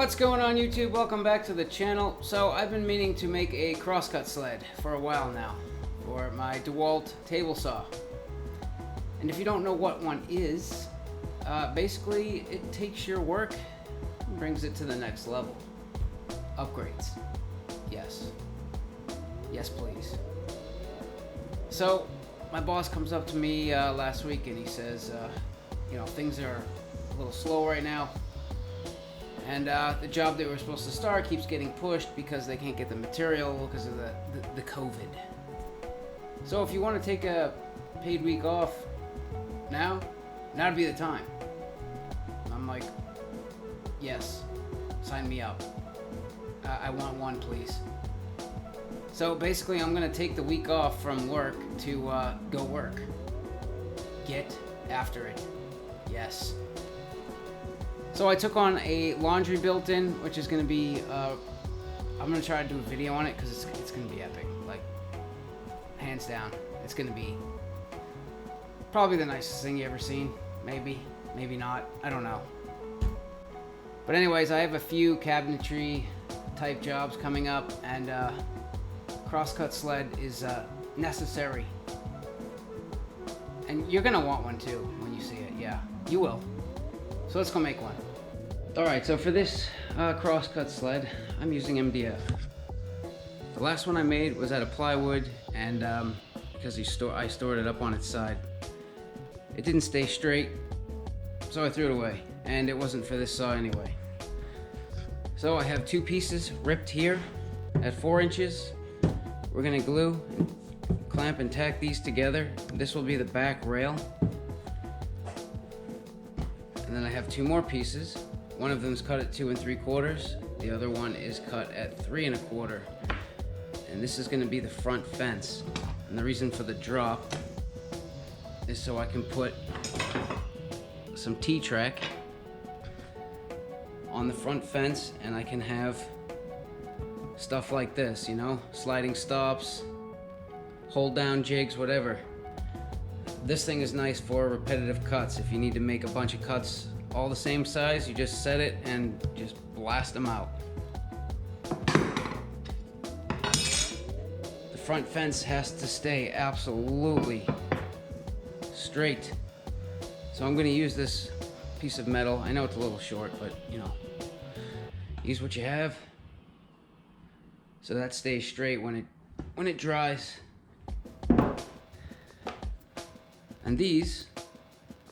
What's going on YouTube? Welcome back to the channel. So I've been meaning to make a crosscut sled for a while now for my DeWalt table saw. And if you don't know what one is, basically it takes your work and brings it to the next level. Upgrades. Yes. Yes, please. So my boss comes up to me last week and he says, things are a little slow right now. And the job they were supposed to start keeps getting pushed because they can't get the material because of the COVID. So if you want to take a paid week off, now'd be the time. I'm like, yes, sign me up. I want one, please. So basically I'm going to take the week off from work to go work. Get after it. Yes. So I took on a laundry built-in, which is going to be, I'm going to try to do a video on it because it's going to be epic. Like, hands down. It's going to be probably the nicest thing you ever seen. Maybe, maybe not. I don't know. But anyways, I have a few cabinetry type jobs coming up, and crosscut sled is necessary. And you're going to want one too when you see it. Yeah, you will. So let's go make one. Alright, so for this crosscut sled, I'm using MDF. The last one I made was out of plywood, and because I stored it up on its side. It didn't stay straight, so I threw it away, and it wasn't for this saw anyway. So I have two pieces ripped here at 4 inches. We're going to glue, clamp, and tack these together. This will be the back rail. And then I have two more pieces. One of them is cut at 2 3/4. The other one is cut at 3 1/4. And this is going to be the front fence. And the reason for the drop is so I can put some T-track on the front fence, and I can have stuff like this, sliding stops, hold down jigs, whatever. This thing is nice for repetitive cuts. If you need to make a bunch of cuts all the same size, you just set it and just blast them out. The front fence has to stay absolutely straight. So I'm going to use this piece of metal. I know it's a little short, but use what you have. So that stays straight when it dries. And these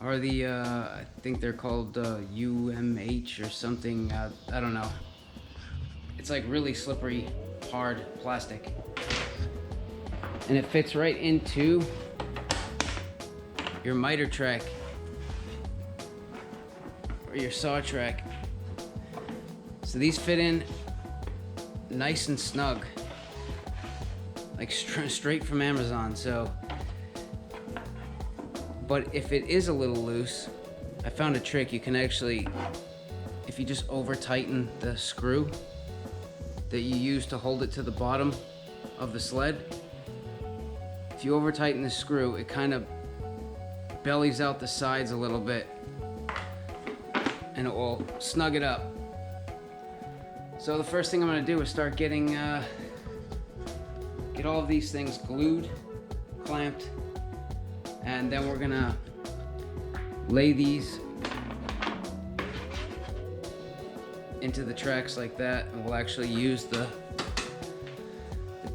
are the, I think they're called UMH or something, I don't know. It's like really slippery, hard plastic. And it fits right into your miter track or your saw track. So these fit in nice and snug, like straight from Amazon. But if it is a little loose, I found a trick. You can actually, if you just over tighten the screw that you use to hold it to the bottom of the sled, if you over tighten the screw, it kind of bellies out the sides a little bit and it will snug it up. So the first thing I'm going to do is start getting, get all of these things glued, clamped, and then we're gonna lay these into the tracks like that, and we'll actually use the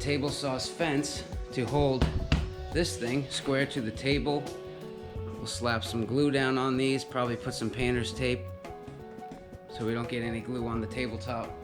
table saw's fence to hold this thing square to the table. We'll slap some glue down on these, probably put some painter's tape so we don't get any glue on the tabletop.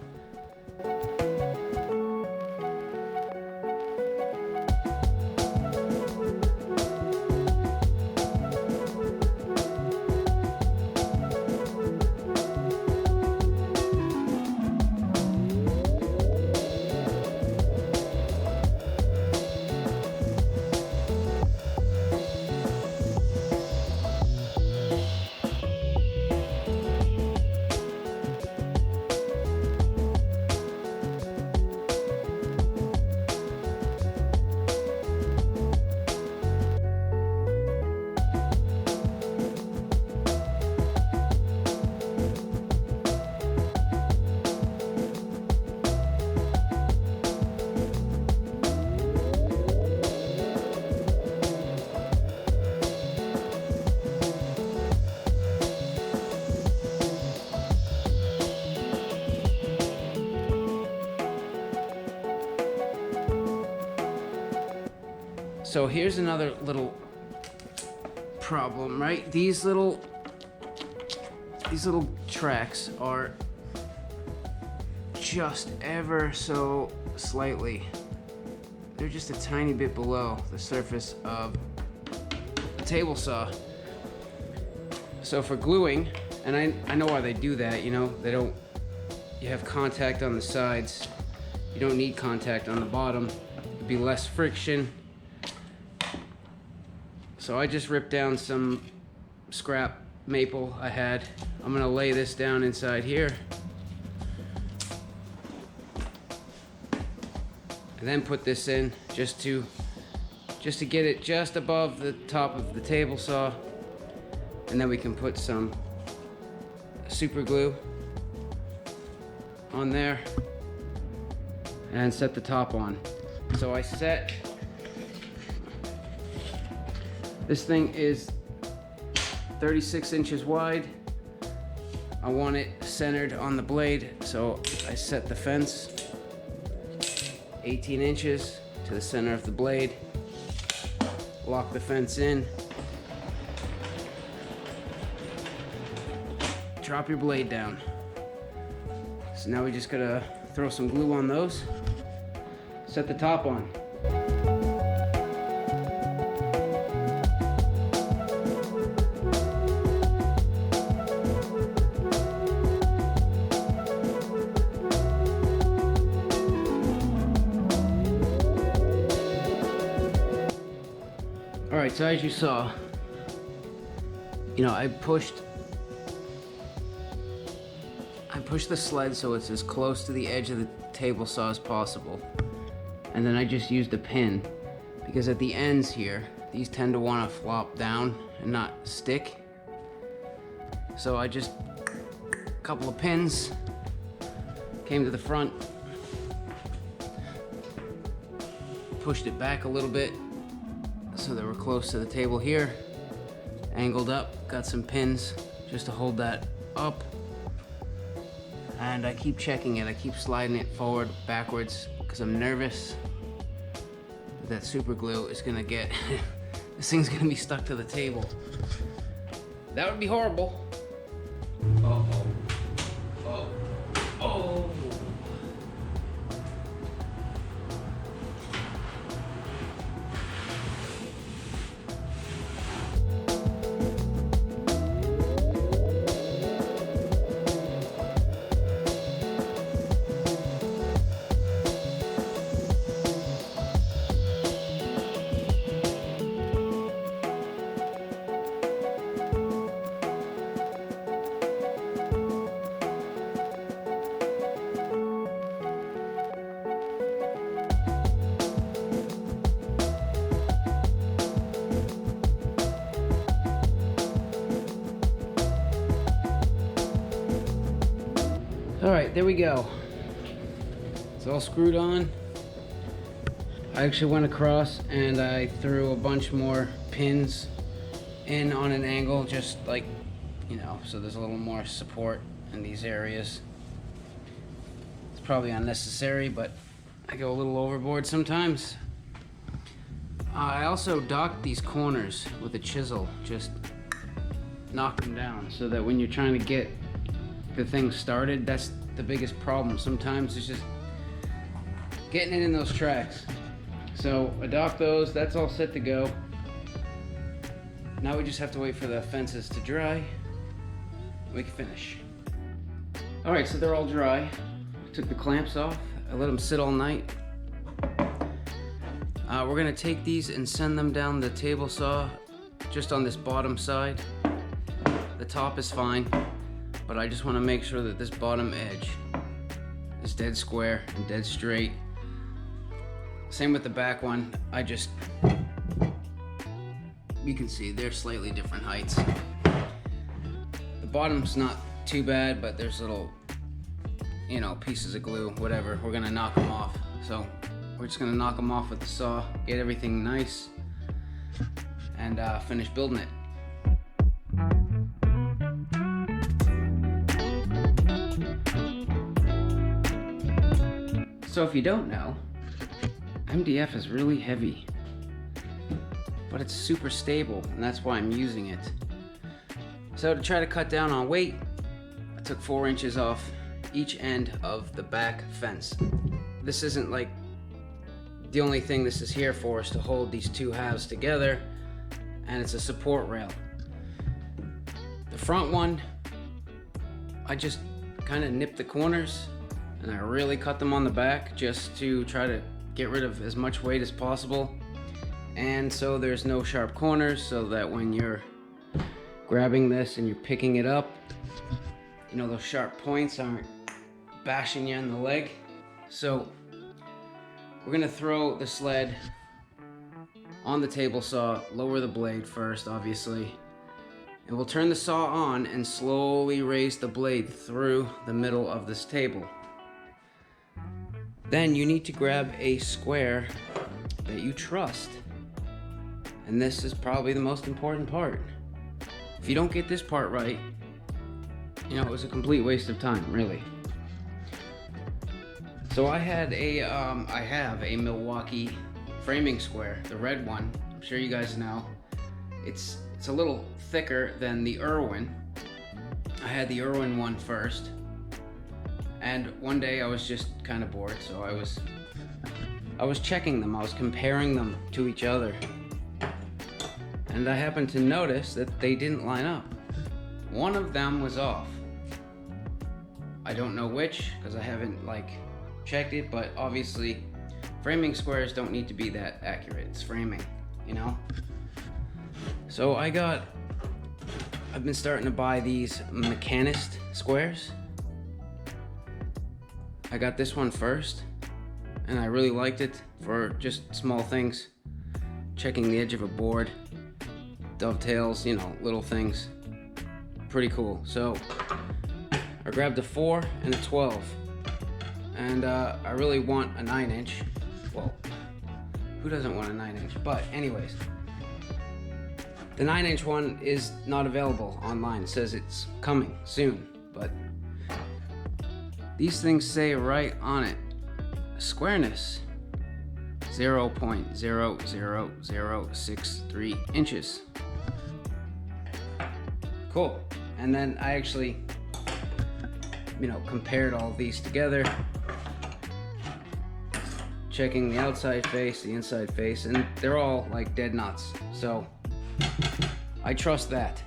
So here's another little problem, right? These little tracks are just ever so slightly. They're just a tiny bit below the surface of the table saw. So for gluing, and I know why they do that, you know, you have contact on the sides. You don't need contact on the bottom. It'd be less friction. So I just ripped down some scrap maple I had. I'm gonna lay this down inside here. And then put this in just to get it just above the top of the table saw. And then we can put some super glue on there and set the top on. So I set, this thing is 36 inches wide. I want it centered on the blade, so I set the fence 18 inches to the center of the blade, lock the fence in, drop your blade down. So now we just gotta throw some glue on those, set the top on. All right, so as you saw, you know, I pushed the sled so it's as close to the edge of the table saw as possible. And then I just used a pin because at the ends here, these tend to want to flop down and not stick. So I just, a couple of pins, came to the front, pushed it back a little bit so that we're close to the table here, angled up, got some pins just to hold that up. And I keep checking it, I keep sliding it forward, backwards, because I'm nervous that super glue is gonna get, this thing's gonna be stuck to the table. That would be horrible. Uh-oh. Oh. Oh. All right, there we go. It's all screwed on. I actually went across and I threw a bunch more pins in on an angle, just like, you know, so there's a little more support in these areas. It's probably unnecessary, but I go a little overboard sometimes. I also docked these corners with a chisel, just knock them down so that when you're trying to get the thing started, that's the biggest problem. Sometimes it's just getting it in those tracks. So I docked those, that's all set to go. Now we just have to wait for the fences to dry and we can finish. All right, so they're all dry. Took the clamps off, I let them sit all night. We're gonna take these and send them down the table saw just on this bottom side. The top is fine, but I just want to make sure that this bottom edge is dead square and dead straight. Same with the back one. You can see they're slightly different heights. The bottom's not too bad, but there's little, you know, pieces of glue, whatever. We're gonna knock them off. So we're just gonna knock them off with the saw, get everything nice, and finish building it. So if you don't know, MDF is really heavy. but it's super stable, and that's why I'm using it. So to try to cut down on weight, I took 4 inches off each end of the back fence. This isn't like the only thing this is here for, is to hold these two halves together, and it's a support rail. The front one, I just kind of nipped the corners and I really cut them on the back just to try to get rid of as much weight as possible, and so there's no sharp corners, so that when you're grabbing this and you're picking it up, you know, those sharp points aren't bashing you in the leg. So we're gonna throw the sled on the table saw, lower the blade first, obviously, and we'll turn the saw on and slowly raise the blade through the middle of this table. Then you need to grab a square that you trust, and this is probably the most important part. If you don't get this part right, you know, it was a complete waste of time, really. So I have a Milwaukee framing square, the red one. I'm sure you guys know. It's a little thicker than the Irwin. I had the Irwin one first, and one day I was just kind of bored, so I was checking them. I was comparing them to each other, and I happened to notice that they didn't line up. One of them was off. I don't know which, because I haven't checked it, but obviously framing squares don't need to be that accurate. It's framing, you know? So I've been starting to buy these mechanist squares. I got this one first, and I really liked it for just small things. Checking the edge of a board, dovetails, you know, little things. Pretty cool. So I grabbed a 4 and a 12. And I really want a 9-inch. Well, who doesn't want a 9-inch? But anyways, the 9-inch one is not available online. It says it's coming soon, but these things say right on it, squareness 0.00063 inches. Cool. And then I actually, you know, compared all these together, checking the outside face, the inside face, and they're all like dead nuts. So I trust that.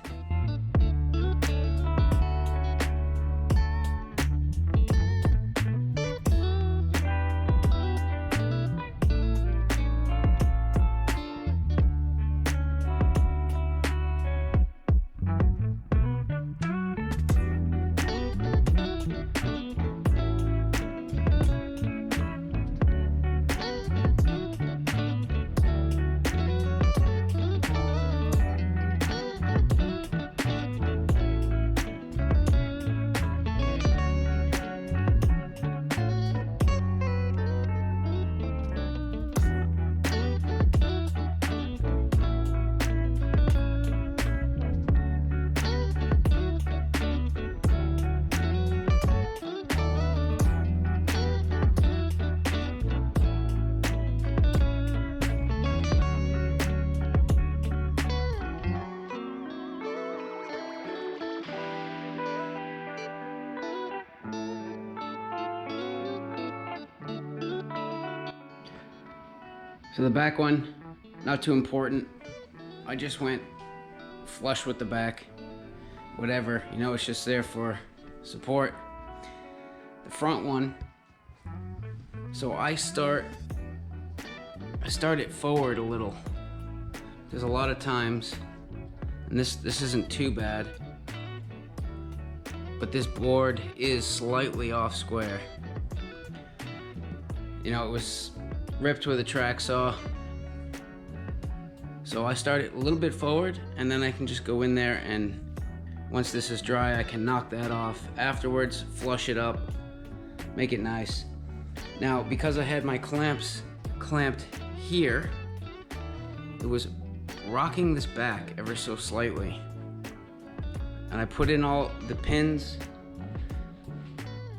So the back one, not too important. I just went flush with the back. Whatever, you know, it's just there for support. The front one, so I start it forward a little. There's a lot of times, and this isn't too bad, but this board is slightly off square. You know, it was ripped with a track saw. So I start it a little bit forward, and then I can just go in there, and once this is dry, I can knock that off. Afterwards, flush it up, make it nice. Now, because I had my clamps clamped here, it was rocking this back ever so slightly. And I put in all the pins,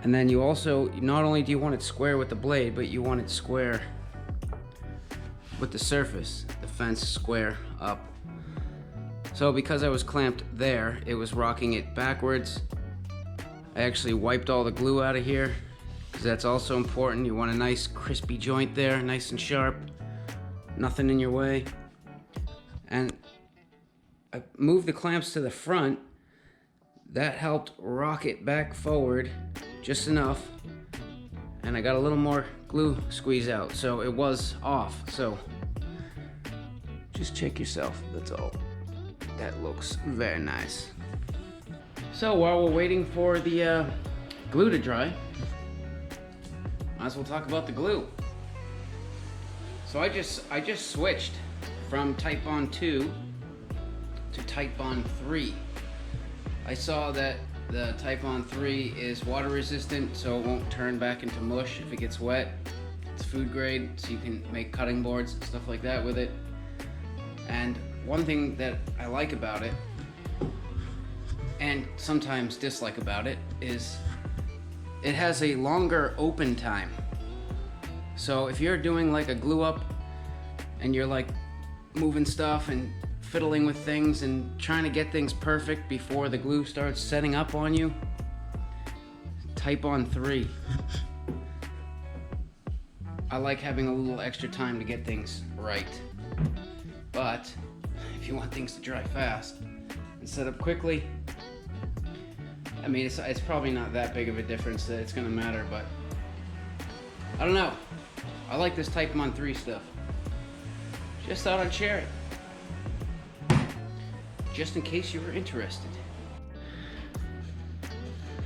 and then you also, not only do you want it square with the blade, but you want it square with the surface, the fence square up. So because I was clamped there, it was rocking it backwards. I actually wiped all the glue out of here, because that's also important. You want a nice crispy joint there, nice and sharp, nothing in your way. And I moved the clamps to the front. That helped rock it back forward just enough, and I got a little more glue squeeze out, so it was off. So just check yourself, that's all. That looks very nice. So while we're waiting for the glue to dry, might as well talk about the glue. So I just switched from Titebond 2 to Titebond 3. I saw that the Titebond 3 is water resistant, so it won't turn back into mush if it gets wet. It's food grade, so you can make cutting boards and stuff like that with it. And one thing that I like about it, and sometimes dislike about it, is it has a longer open time. So if you're doing like a glue up and you're like moving stuff and fiddling with things and trying to get things perfect before the glue starts setting up on you, Titebond 3. I like having a little extra time to get things right. But if you want things to dry fast and set up quickly, I mean, it's probably not that big of a difference that it's gonna matter, but I don't know. I like this Titebond 3 stuff. Just thought I'd share it, just in case you were interested.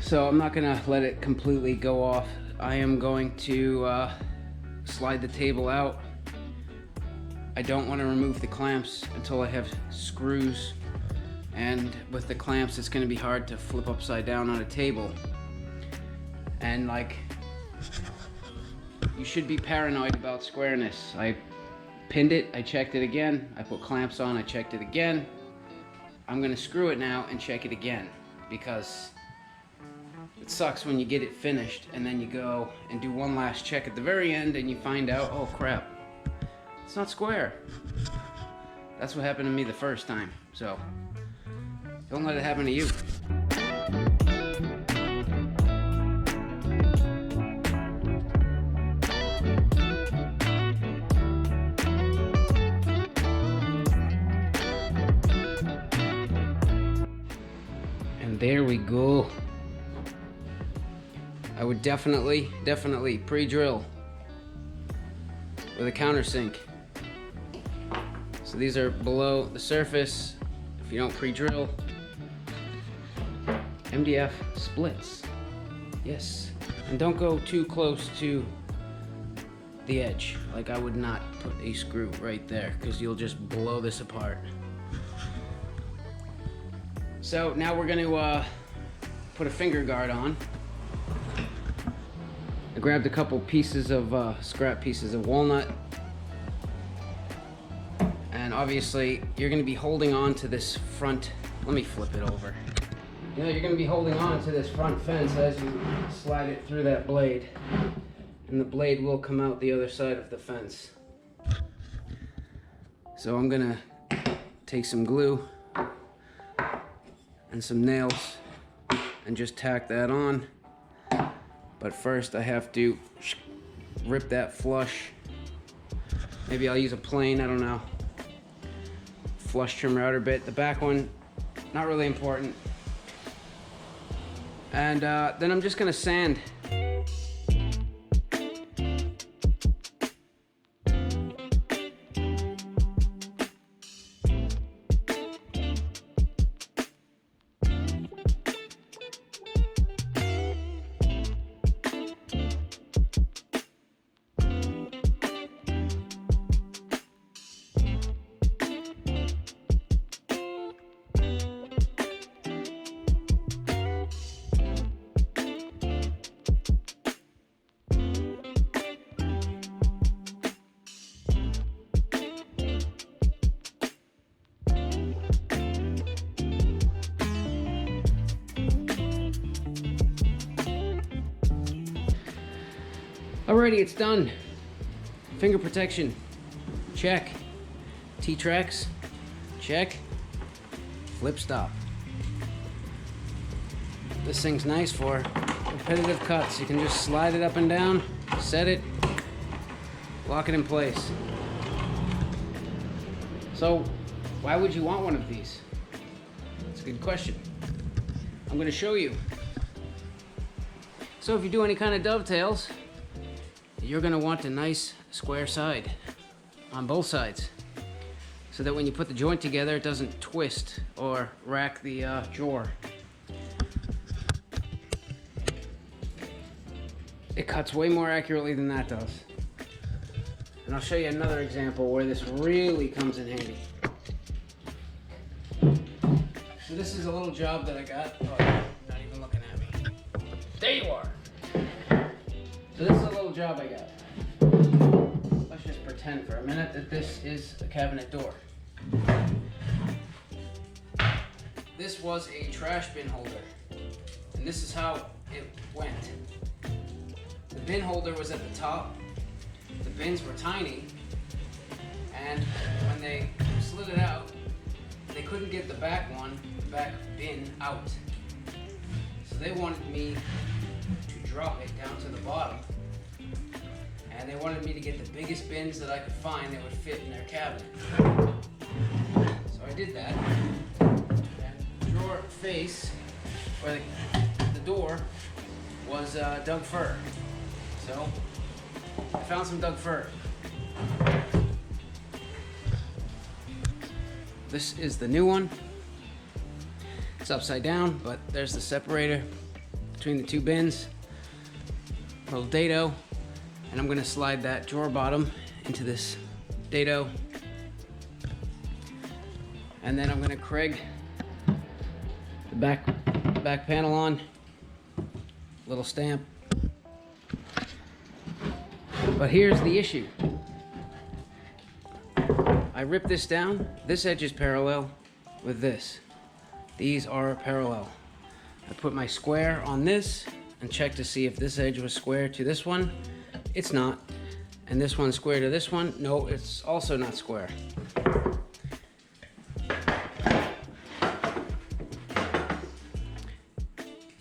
So I'm not gonna let it completely go off. I am going to slide the table out. I don't want to remove the clamps until I have screws, and with the clamps it's going to be hard to flip upside down on a table. And like, you should be paranoid about squareness. I pinned it, I checked it again, I put clamps on, I checked it again. I'm going to screw it now and check it again, because it sucks when you get it finished and then you go and do one last check at the very end and you find out, oh crap, it's not square. That's what happened to me the first time, so don't let it happen to you. And there we go. I would definitely pre-drill with a countersink. So these are below the surface. If you don't pre-drill, MDF splits. Yes, and don't go too close to the edge. Like, I would not put a screw right there, because you'll just blow this apart. So now we're going to put a finger guard on. I grabbed a couple pieces of scrap pieces of walnut, and obviously you're going to be holding on to this front. Let me flip it over. You know, you're going to be holding on to this front fence as you slide it through that blade, and the blade will come out the other side of the fence. So I'm going to take some glue and some nails and just tack that on. But first I have to rip that flush. Maybe I'll use a plane, I don't know. Flush trim router bit. The back one, not really important. And then I'm just gonna sand. Alrighty, it's done. Finger protection, check. T-tracks, Check. Flip stop. This thing's nice for repetitive cuts. You can just slide it up and down, set it, lock it in place. So, why would you want one of these? That's a good question. I'm going to show you. So if you do any kind of dovetails, you're going to want a nice square side on both sides, so that when you put the joint together, it doesn't twist or rack the drawer. It cuts way more accurately than that does. And I'll show you another example where this really comes in handy. So this is a little job that I got. Oh, you're not even looking at me. There you are. So this is a little job I got. Let's just pretend for a minute that this is a cabinet door. This was a trash bin holder, and this is how it went. The bin holder was at the top. The bins were tiny, and when they slid it out, they couldn't get the back bin out. So they wanted me to drop it down to the bottom, and they wanted me to get the biggest bins that I could find that would fit in their cabinet. So I did that. And the drawer face, or the door, was Doug fir. So I found some Doug fir. This is the new one. It's upside down, but there's the separator between the two bins. A little dado, and I'm gonna slide that drawer bottom into this dado. And then I'm gonna Craig the back panel on. Little stamp. But here's the issue. I rip this down. This edge is parallel with this. These are parallel. I put my square on this and check to see if this edge was square to this one. It's not. And this one's square to this one. No, it's also not square.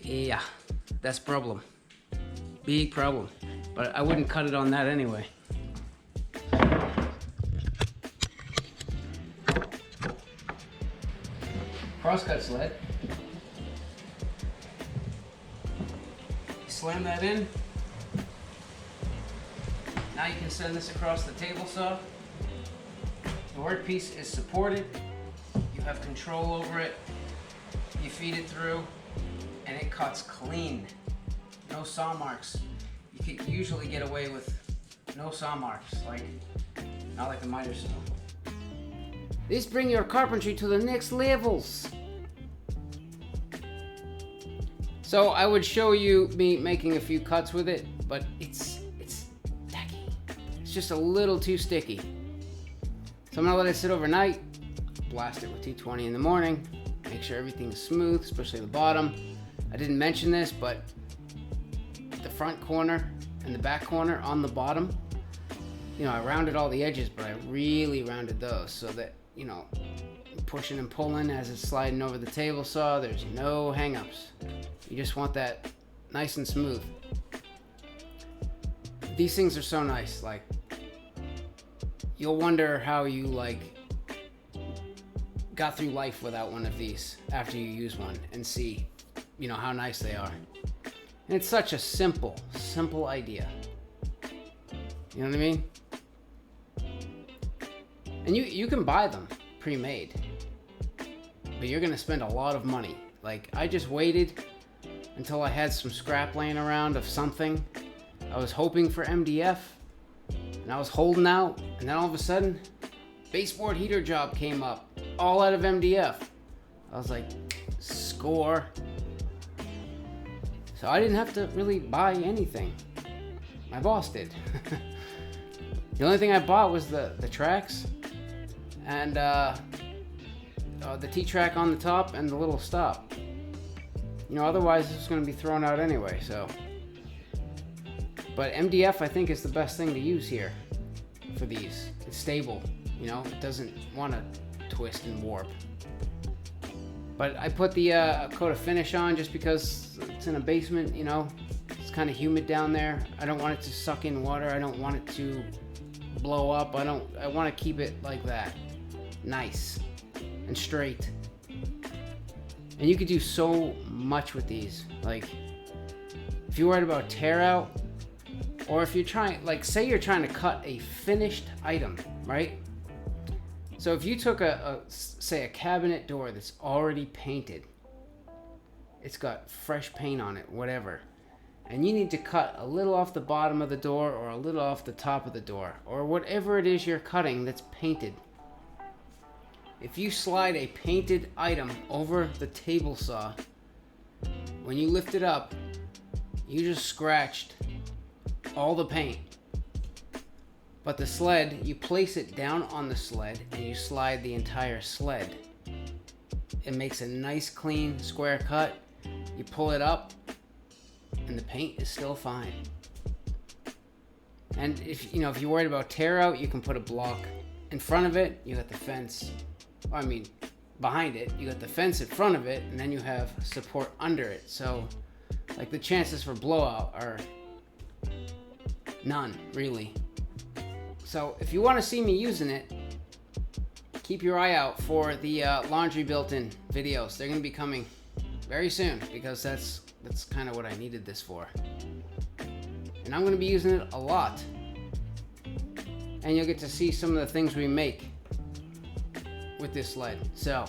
Yeah, that's problem. Big problem. But I wouldn't cut it on that anyway. Crosscut sled. Slam that in. Now you can send this across the table saw. The workpiece is supported. You have control over it. You feed it through, and it cuts clean. No saw marks. You can usually get away with no saw marks, not like the miter saw. This bring your carpentry to the next levels. So I would show you me making a few cuts with it, but it's tacky. It's just a little too sticky. So I'm gonna let it sit overnight, blast it with 220 in the morning, make sure everything's smooth, especially the bottom. I didn't mention this, but the front corner and the back corner on the bottom, I rounded all the edges, but I really rounded those so that, pushing and pulling as it's sliding over the table saw, there's no hang-ups. You just want that nice and smooth. These things are so nice, you'll wonder how you got through life without one of these after you use one and see, how nice they are. And it's such a simple idea. You know what I mean? And you can buy them pre-made, but you're gonna spend a lot of money. I just waited until I had some scrap laying around of something. I was hoping for MDF, and I was holding out, and then all of a sudden, baseboard heater job came up, all out of MDF. I was like, score. So I didn't have to really buy anything. My boss did. The only thing I bought was the tracks and the T-track on the top and the little stop. Otherwise it's going to be thrown out anyway, so. But MDF I think is the best thing to use here for these. It's stable, it doesn't want to twist and warp. But I put the coat of finish on just because it's in a basement, you know. It's kind of humid down there. I don't want it to suck in water. I don't want it to blow up. I want to keep it like that. Nice and straight. And you could do so much with these. Like, if you're worried about tear out, or if you're trying, like, say you're trying to cut a finished item, right? So if you took say a cabinet door that's already painted, it's got fresh paint on it, whatever, and you need to cut a little off the bottom of the door or a little off the top of the door, or whatever it is you're cutting that's painted. If you slide a painted item over the table saw, when you lift it up, you just scratched all the paint. But the sled, you place it down on the sled and you slide the entire sled. It makes a nice clean square cut. You pull it up and the paint is still fine. And if you're worried about tear out, you can put a block in front of it. You got the fence, behind it. You got the fence in front of it, and then you have support under it. So, like, the chances for blowout are none, really. So if you want to see me using it, keep your eye out for the laundry built-in videos. They're going to be coming very soon, because that's kind of what I needed this for. And I'm going to be using it a lot. And you'll get to see some of the things we make with this sled. So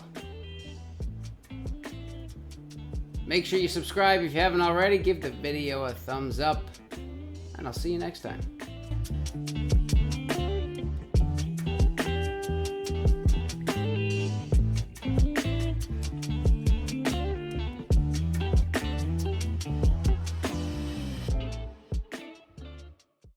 make sure you subscribe if you haven't already. Give the video a thumbs up, and I'll see you next time.